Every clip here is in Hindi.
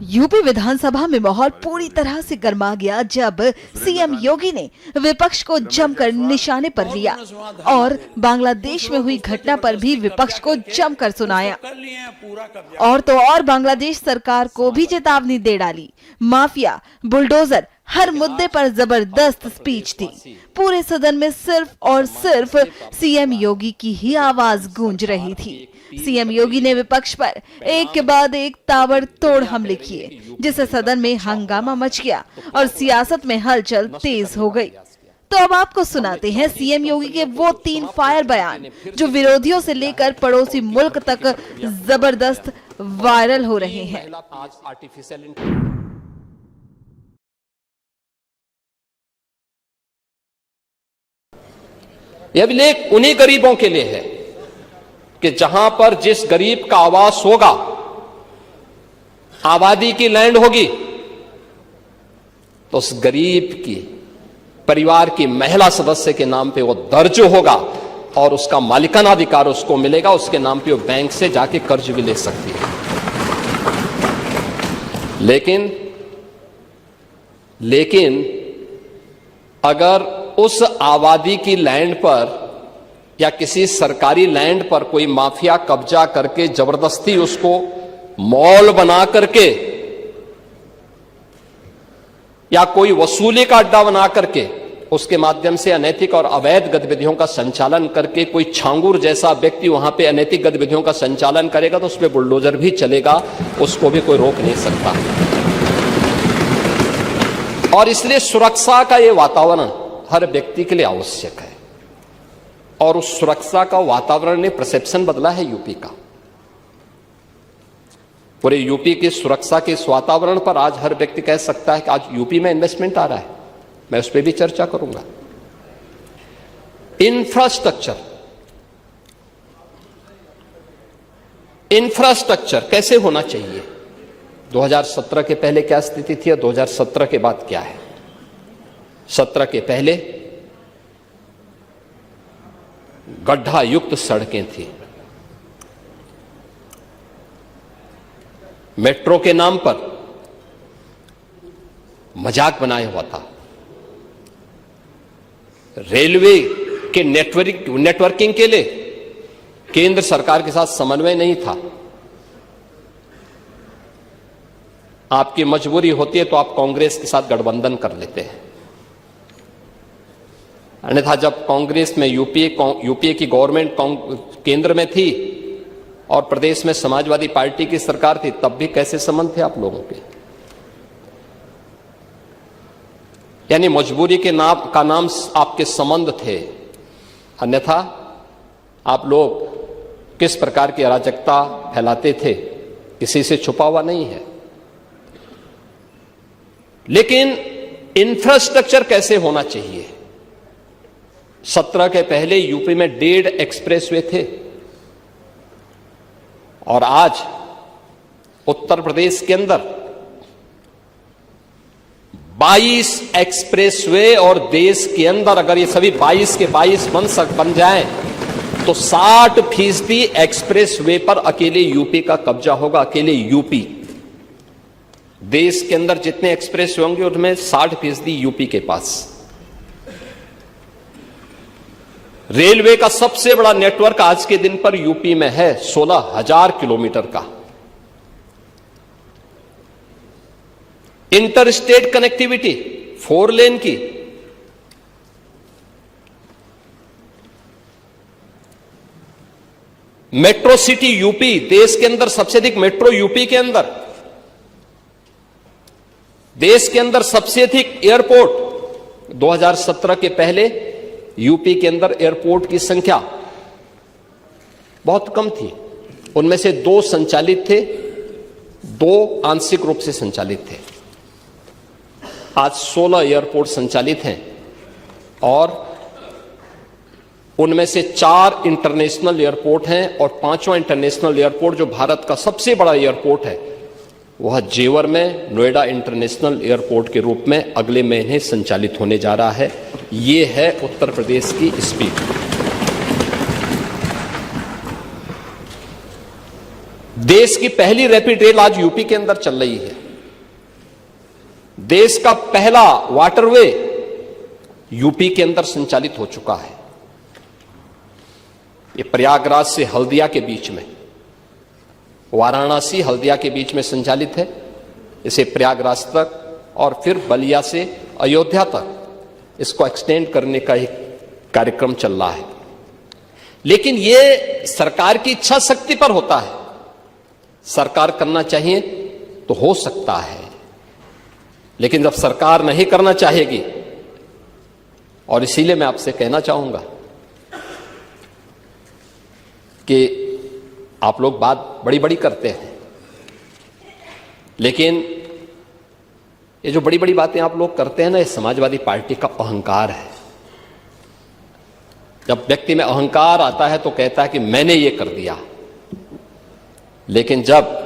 यूपी विधानसभा में माहौल पूरी तरह से गर्मा गया जब सीएम योगी ने विपक्ष को जमकर निशाने पर लिया और बांग्लादेश में हुई घटना पर भी विपक्ष को जमकर सुनाया। और तो और बांग्लादेश सरकार को भी चेतावनी दे डाली। माफिया, बुलडोजर, हर मुद्दे पर जबरदस्त स्पीच दी। पूरे सदन में सिर्फ और सिर्फ सीएम योगी की ही आवाज गूंज रही थी। सीएम योगी ने विपक्ष पर एक के बाद एक ताबड़तोड़ हमले किए, जिससे सदन में हंगामा मच गया और सियासत में हलचल तेज हो गई। तो अब आपको सुनाते हैं सीएम योगी के वो 3 फायर बयान जो विरोधियों से लेकर पड़ोसी मुल्क तक जबरदस्त वायरल हो रहे हैं। यह अभिलेख उन्हीं गरीबों के लिए है कि जहां पर जिस गरीब का आवास होगा, आबादी की लैंड होगी, तो उस गरीब की परिवार की महिला सदस्य के नाम पे वो दर्ज होगा और उसका मालिकाना अधिकार उसको मिलेगा। उसके नाम पे वो बैंक से जाके कर्ज भी ले सकती है। लेकिन अगर उस आबादी की लैंड पर या किसी सरकारी लैंड पर कोई माफिया कब्जा करके जबरदस्ती उसको मॉल बना करके या कोई वसूली का अड्डा बना करके उसके माध्यम से अनैतिक और अवैध गतिविधियों का संचालन करके कोई छांगुर जैसा व्यक्ति वहां पे अनैतिक गतिविधियों का संचालन करेगा तो उस पर बुलडोजर भी चलेगा, उसको भी कोई रोक नहीं सकता। और इसलिए सुरक्षा का यह वातावरण हर व्यक्ति के लिए आवश्यक है और उस सुरक्षा का वातावरण ने परसेप्शन बदला है यूपी का। पूरे यूपी की सुरक्षा के इस वातावरण पर आज हर व्यक्ति कह सकता है कि आज यूपी में इन्वेस्टमेंट आ रहा है। मैं उस पर भी चर्चा करूंगा। इंफ्रास्ट्रक्चर कैसे होना चाहिए, 2017 के पहले क्या स्थिति थी और 2017 के बाद क्या है। 17 के पहले गड्ढा युक्त सड़कें थी, मेट्रो के नाम पर मजाक बनाया हुआ था, रेलवे के नेटवर्किंग के लिए केंद्र सरकार के साथ समन्वय नहीं था। आपकी मजबूरी होती है तो आप कांग्रेस के साथ गठबंधन कर लेते हैं, अन्यथा जब कांग्रेस में यूपीए की गवर्नमेंट केंद्र में थी और प्रदेश में समाजवादी पार्टी की सरकार थी, तब भी कैसे संबंध थे आप लोगों के। यानी मजबूरी के नाम आपके संबंध थे, अन्यथा आप लोग किस प्रकार की अराजकता फैलाते थे किसी से छुपा हुआ नहीं है। लेकिन इंफ्रास्ट्रक्चर कैसे होना चाहिए। 17 के पहले यूपी में 1.5 एक्सप्रेसवे थे और आज उत्तर प्रदेश के अंदर 22 एक्सप्रेसवे और देश के अंदर अगर ये सभी 22 के 22 बन जाएं तो 60% एक्सप्रेसवे पर अकेले यूपी का कब्जा होगा। अकेले यूपी, देश के अंदर जितने एक्सप्रेसवे होंगे उनमें 60% यूपी के पास। रेलवे का सबसे बड़ा नेटवर्क आज के दिन पर यूपी में है, 16,000 किलोमीटर का। इंटरस्टेट कनेक्टिविटी 4 लेन की, मेट्रो सिटी यूपी, देश के अंदर सबसे अधिक मेट्रो यूपी के अंदर, देश के अंदर सबसे अधिक एयरपोर्ट। 2017 के पहले यूपी के अंदर एयरपोर्ट की संख्या बहुत कम थी, उनमें से 2 संचालित थे, 2 आंशिक रूप से संचालित थे। आज 16 एयरपोर्ट संचालित हैं और उनमें से 4 इंटरनेशनल एयरपोर्ट हैं और 5वां इंटरनेशनल एयरपोर्ट जो भारत का सबसे बड़ा एयरपोर्ट है वह जेवर में नोएडा इंटरनेशनल एयरपोर्ट के रूप में अगले महीने संचालित होने जा रहा है। ये है उत्तर प्रदेश की स्पीड। देश की पहली रैपिड रेल आज यूपी के अंदर चल रही है। देश का पहला वाटरवे यूपी के अंदर संचालित हो चुका है। ये प्रयागराज से हल्दिया के बीच में, वाराणसी हल्दिया के बीच में संचालित है। इसे प्रयागराज तक और फिर बलिया से अयोध्या तक इसको एक्सटेंड करने का एक कार्यक्रम चल रहा है। लेकिन यह सरकार की इच्छा शक्ति पर होता है। सरकार करना चाहिए तो हो सकता है, लेकिन जब सरकार नहीं करना चाहेगी, और इसीलिए मैं आपसे कहना चाहूंगा कि आप लोग बात बड़ी बड़ी करते हैं, लेकिन ये जो बड़ी बड़ी बातें आप लोग करते हैं ना, ये समाजवादी पार्टी का अहंकार है। जब व्यक्ति में अहंकार आता है तो कहता है कि मैंने ये कर दिया, लेकिन जब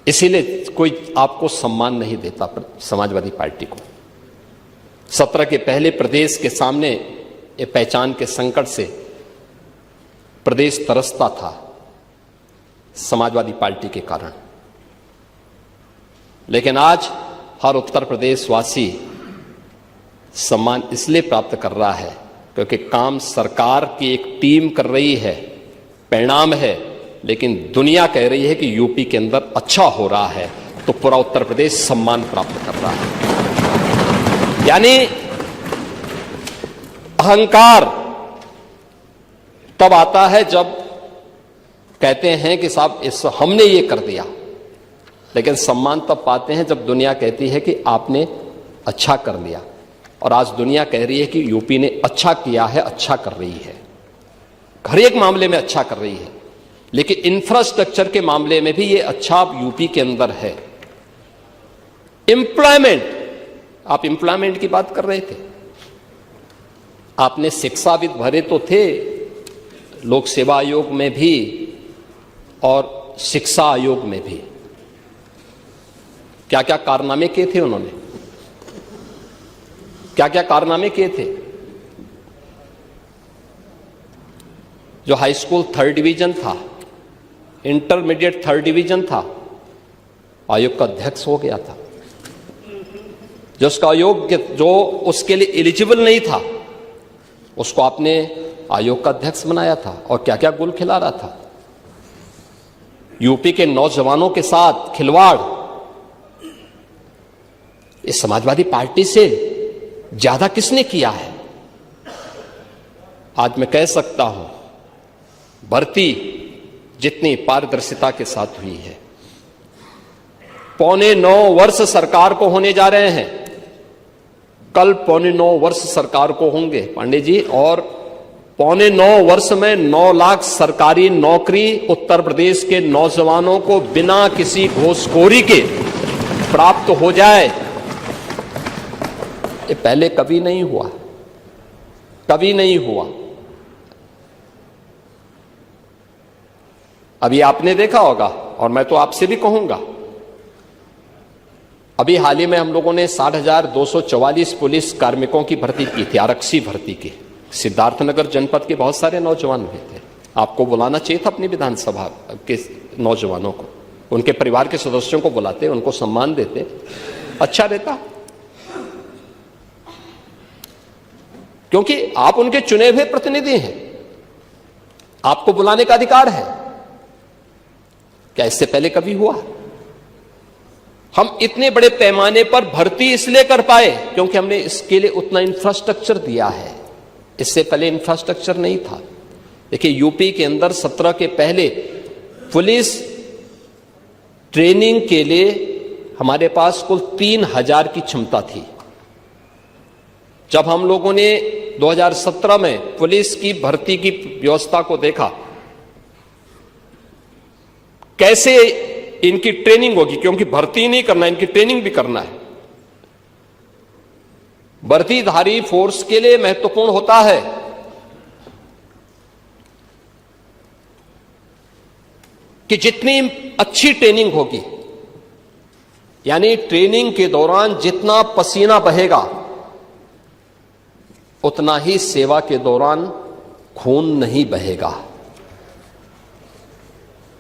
इसीलिए कोई आपको सम्मान नहीं देता समाजवादी पार्टी को। 17 के पहले प्रदेश के सामने ये पहचान के संकट से प्रदेश तरसता था समाजवादी पार्टी के कारण, लेकिन आज हर उत्तर प्रदेश वासी सम्मान इसलिए प्राप्त कर रहा है क्योंकि काम सरकार की एक टीम कर रही है, परिणाम है, लेकिन दुनिया कह रही है कि यूपी के अंदर अच्छा हो रहा है, तो पूरा उत्तर प्रदेश सम्मान प्राप्त कर रहा है। यानी अहंकार तब आता है जब कहते हैं कि साहब इस हमने ये कर दिया, लेकिन सम्मान तब पाते हैं जब दुनिया कहती है कि आपने अच्छा कर लिया। और आज दुनिया कह रही है कि यूपी ने अच्छा किया है, अच्छा कर रही है, हर एक मामले में अच्छा कर रही है, लेकिन इंफ्रास्ट्रक्चर के मामले में भी ये अच्छा यूपी के अंदर है। एम्प्लॉयमेंट, आप एम्प्लॉयमेंट की बात कर रहे थे, आपने शिक्षाविद भरे तो थे लोक सेवा आयोग में भी और शिक्षा आयोग में भी, क्या क्या कारनामे किए थे उन्होंने, क्या क्या कारनामे किए थे। जो हाई स्कूल 3rd डिवीजन था, इंटरमीडिएट 3rd डिवीजन था, आयोग का अध्यक्ष हो गया था। जो उसका आयोग जो उसके लिए एलिजिबल नहीं था, उसको आपने आयोग का अध्यक्ष बनाया था, और क्या क्या गुल खिला रहा था। यूपी के नौजवानों के साथ खिलवाड़ इस समाजवादी पार्टी से ज्यादा किसने किया है। आज मैं कह सकता हूं, भर्ती जितनी पारदर्शिता के साथ हुई है, 8.25 वर्ष सरकार को होने जा रहे हैं, कल 8.25 वर्ष सरकार को होंगे पांडे जी, और 8.25 वर्ष में 9 लाख सरकारी नौकरी उत्तर प्रदेश के नौजवानों को बिना किसी घूसखोरी के प्राप्त हो जाए। ये पहले कभी नहीं हुआ, कभी नहीं हुआ। अभी आपने देखा होगा, और मैं तो आपसे भी कहूंगा, अभी हाल ही में हम लोगों ने 60,244 पुलिस कार्मिकों की भर्ती की थी, आरक्षी भर्ती की। सिद्धार्थनगर जनपद के बहुत सारे नौजवान हुए थे। आपको बुलाना चाहिए था अपनी विधानसभा के नौजवानों को, उनके परिवार के सदस्यों को बुलाते, उनको सम्मान देते, अच्छा रहता, क्योंकि आप उनके चुने हुए प्रतिनिधि हैं, आपको बुलाने का अधिकार है। क्या इससे पहले कभी हुआ? हम इतने बड़े पैमाने पर भर्ती इसलिए कर पाए क्योंकि हमने इसके लिए उतना इंफ्रास्ट्रक्चर दिया है। इससे पहले इंफ्रास्ट्रक्चर नहीं था। देखिए, यूपी के अंदर 17 के पहले पुलिस ट्रेनिंग के लिए हमारे पास कुल 3,000 की क्षमता थी। जब हम लोगों ने 2017 में पुलिस की भर्ती की व्यवस्था को देखा, कैसे इनकी ट्रेनिंग होगी, क्योंकि भर्ती नहीं करना, इनकी ट्रेनिंग भी करना है। वर्दीधारी फोर्स के लिए महत्वपूर्ण होता है कि जितनी अच्छी ट्रेनिंग होगी, यानी ट्रेनिंग के दौरान जितना पसीना बहेगा उतना ही सेवा के दौरान खून नहीं बहेगा।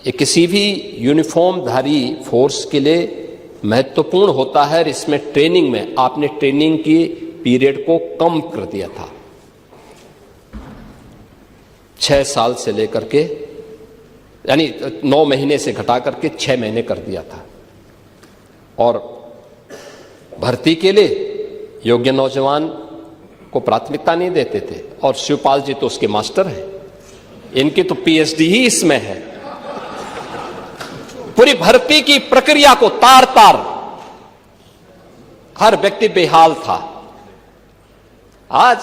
ये किसी भी यूनिफॉर्मधारी फोर्स के लिए महत्वपूर्ण होता है। और इसमें ट्रेनिंग में आपने ट्रेनिंग की पीरियड को कम कर दिया था, 6 साल से लेकर के, यानी 9 महीने से घटा करके 6 महीने कर दिया था। और भर्ती के लिए योग्य नौजवान को प्राथमिकता नहीं देते थे। और शिवपाल जी तो उसके मास्टर हैं, इनकी तो पीएचडी ही इसमें है। पूरी भर्ती की प्रक्रिया को तार तार, हर व्यक्ति बेहाल था। आज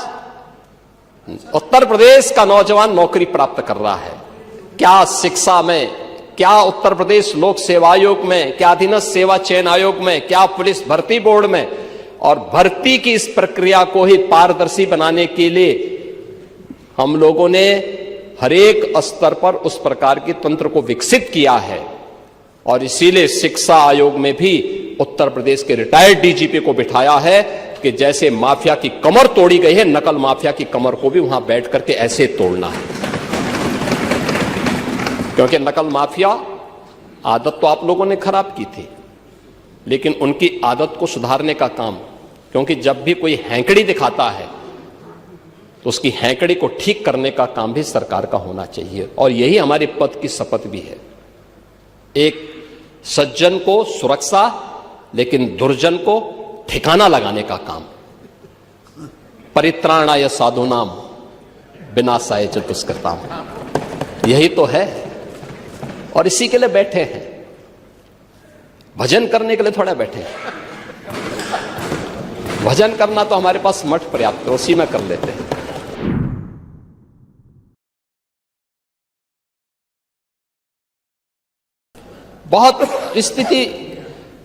उत्तर प्रदेश का नौजवान नौकरी प्राप्त कर रहा है। क्या शिक्षा में, क्या उत्तर प्रदेश लोक सेवा आयोग में, क्या अधीनस्थ सेवा चयन आयोग में, क्या पुलिस भर्ती बोर्ड में। और भर्ती की इस प्रक्रिया को ही पारदर्शी बनाने के लिए हम लोगों ने हर एक स्तर पर उस प्रकार के तंत्र को विकसित किया है। और इसीलिए शिक्षा आयोग में भी उत्तर प्रदेश के रिटायर्ड डीजीपी को बिठाया है कि जैसे माफिया की कमर तोड़ी गई है, नकल माफिया की कमर को भी वहां बैठ करके ऐसे तोड़ना है। क्योंकि नकल माफिया आदत तो आप लोगों ने खराब की थी, लेकिन उनकी आदत को सुधारने का काम, क्योंकि जब भी कोई हैंकड़ी दिखाता है तो उसकी हैंकड़ी को ठीक करने का काम भी सरकार का होना चाहिए। और यही हमारे पद की शपथ भी है। एक सज्जन को सुरक्षा, लेकिन दुर्जन को ठिकाना लगाने का काम। परित्राणाय साधूनाम विनाशाय च दुष्कृताम, यही तो है। और इसी के लिए बैठे हैं, भजन करने के लिए थोड़ा बैठे हैं। भजन करना तो हमारे पास मठ पर्याप्त है, उसी में कर लेते हैं। बहुत स्थिति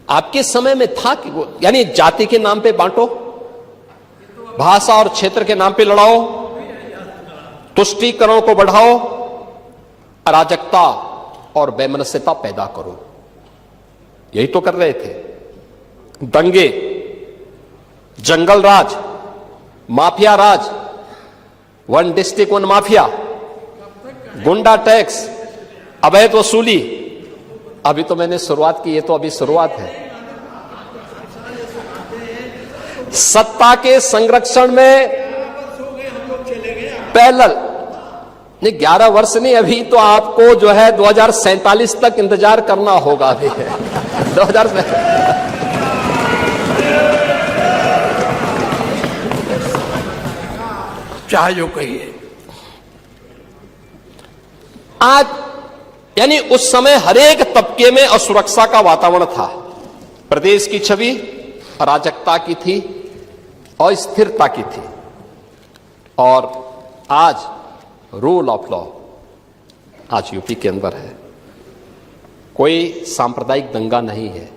आपके समय में था कि वो, यानी जाति के नाम पे बांटो, भाषा और क्षेत्र के नाम पे लड़ाओ, तुष्टीकरण को बढ़ाओ, अराजकता और वैमनस्यता पैदा करो। यही तो कर रहे थे। दंगे, जंगल राज, माफिया राज, 1 डिस्ट्रिक्ट 1 माफिया, गुंडा टैक्स, अवैध वसूली। अभी तो मैंने शुरुआत की, ये तो अभी शुरुआत है। सत्ता के संरक्षण में पैरेलल नहीं, 11 वर्ष नहीं, अभी तो आपको जो है 2047 तक इंतजार करना होगा। अभी 2000 चाहे जो कहिए। आज यानी उस समय हरेक तबके में असुरक्षा का वातावरण था। प्रदेश की छवि अराजकता की थी, अस्थिरता की थी। और आज रूल ऑफ लॉ आज यूपी के अंदर है। कोई सांप्रदायिक दंगा नहीं है।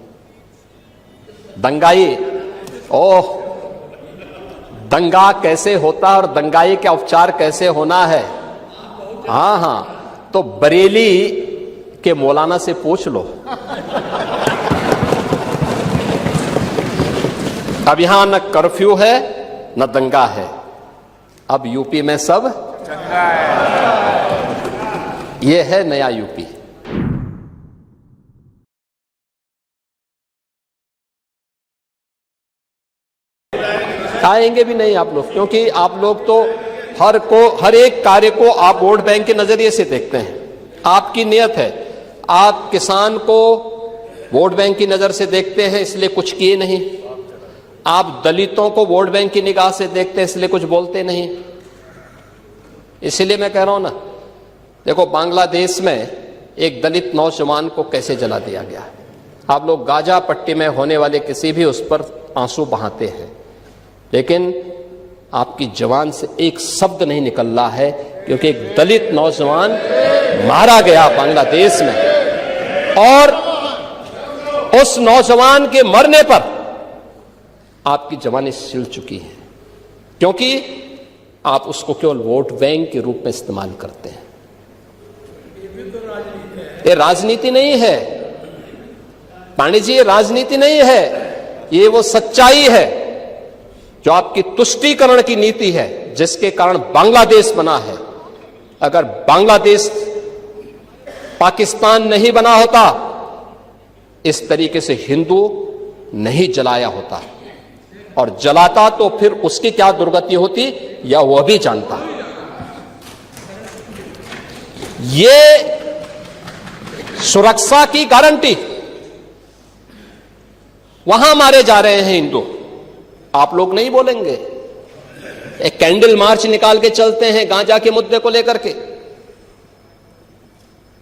दंगाई, ओह, दंगा कैसे होता है और दंगाई का उपचार कैसे होना है। हाँ हाँ, तो बरेली के मौलाना से पूछ लो। अब यहां न कर्फ्यू है न दंगा है, अब यूपी में सब दंगा है। यह है नया यूपी। आएंगे भी नहीं आप लोग, क्योंकि आप लोग तो हर एक कार्य को आप वोट बैंक के नजरिए से देखते हैं। आपकी नियत है, आप किसान को वोट बैंक की नजर से देखते हैं, इसलिए कुछ किए नहीं। आप दलितों को वोट बैंक की निगाह से देखते हैं, इसलिए कुछ बोलते नहीं। इसलिए मैं कह रहा हूं ना, देखो बांग्लादेश में एक दलित नौजवान को कैसे जला दिया गया। आप लोग गाजा पट्टी में होने वाले किसी भी उस पर आंसू बहाते हैं, लेकिन आपकी जवान से एक शब्द नहीं निकल रहा है, क्योंकि एक दलित नौजवान मारा गया बांग्लादेश में। और उस नौजवान के मरने पर आपकी जवानी सिल चुकी है, क्योंकि आप उसको केवल वोट बैंक के रूप में इस्तेमाल करते हैं। ये राजनीति नहीं है पांडे जी, ये राजनीति नहीं है, ये वो सच्चाई है जो आपकी तुष्टीकरण की नीति है, जिसके कारण बांग्लादेश बना है। अगर बांग्लादेश पाकिस्तान नहीं बना होता, इस तरीके से हिंदू नहीं जलाया होता, और जलाता तो फिर उसकी क्या दुर्गति होती यह वह भी जानता। ये सुरक्षा की गारंटी, वहां मारे जा रहे हैं हिंदू, आप लोग नहीं बोलेंगे। एक कैंडल मार्च निकाल के चलते हैं गांजा के मुद्दे को लेकर के,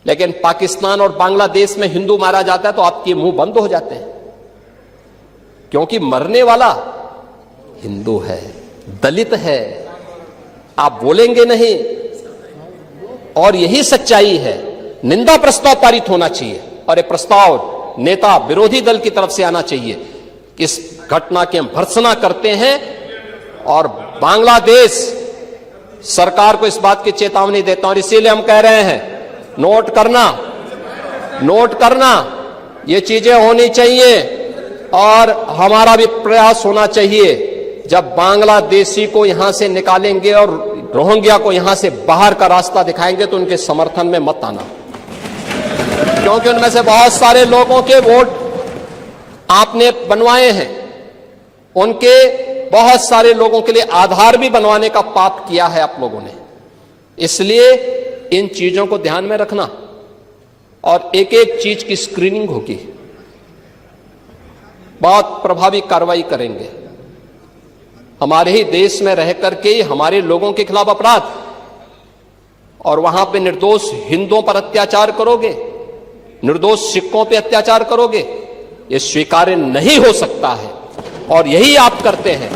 लेकिन पाकिस्तान और बांग्लादेश में हिंदू मारा जाता है तो आपके मुंह बंद हो जाते हैं, क्योंकि मरने वाला हिंदू है, दलित है, आप बोलेंगे नहीं। और यही सच्चाई है। निंदा प्रस्ताव पारित होना चाहिए, और यह प्रस्ताव नेता विरोधी दल की तरफ से आना चाहिए। इस घटना की हम भर्त्सना करते हैं और बांग्लादेश सरकार को इस बात की चेतावनी देता हूं, और इसीलिए हम कह रहे हैं नोट करना, ये चीजें होनी चाहिए, और हमारा भी प्रयास होना चाहिए। जब बांग्लादेशी को यहां से निकालेंगे और रोहिंग्या को यहां से बाहर का रास्ता दिखाएंगे तो उनके समर्थन में मत आना, क्योंकि उनमें से बहुत सारे लोगों के वोट आपने बनवाए हैं, उनके बहुत सारे लोगों के लिए आधार भी बनवाने का पाप किया है आप लोगों ने। इसलिए इन चीजों को ध्यान में रखना, और एक एक चीज की स्क्रीनिंग होगी, बहुत प्रभावी कार्रवाई करेंगे। हमारे ही देश में रह करके हमारे लोगों के खिलाफ अपराध, और वहां पे निर्दोष हिंदुओं पर अत्याचार करोगे, निर्दोष सिखों पे अत्याचार करोगे, ये स्वीकार्य नहीं हो सकता है, और यही आप करते हैं।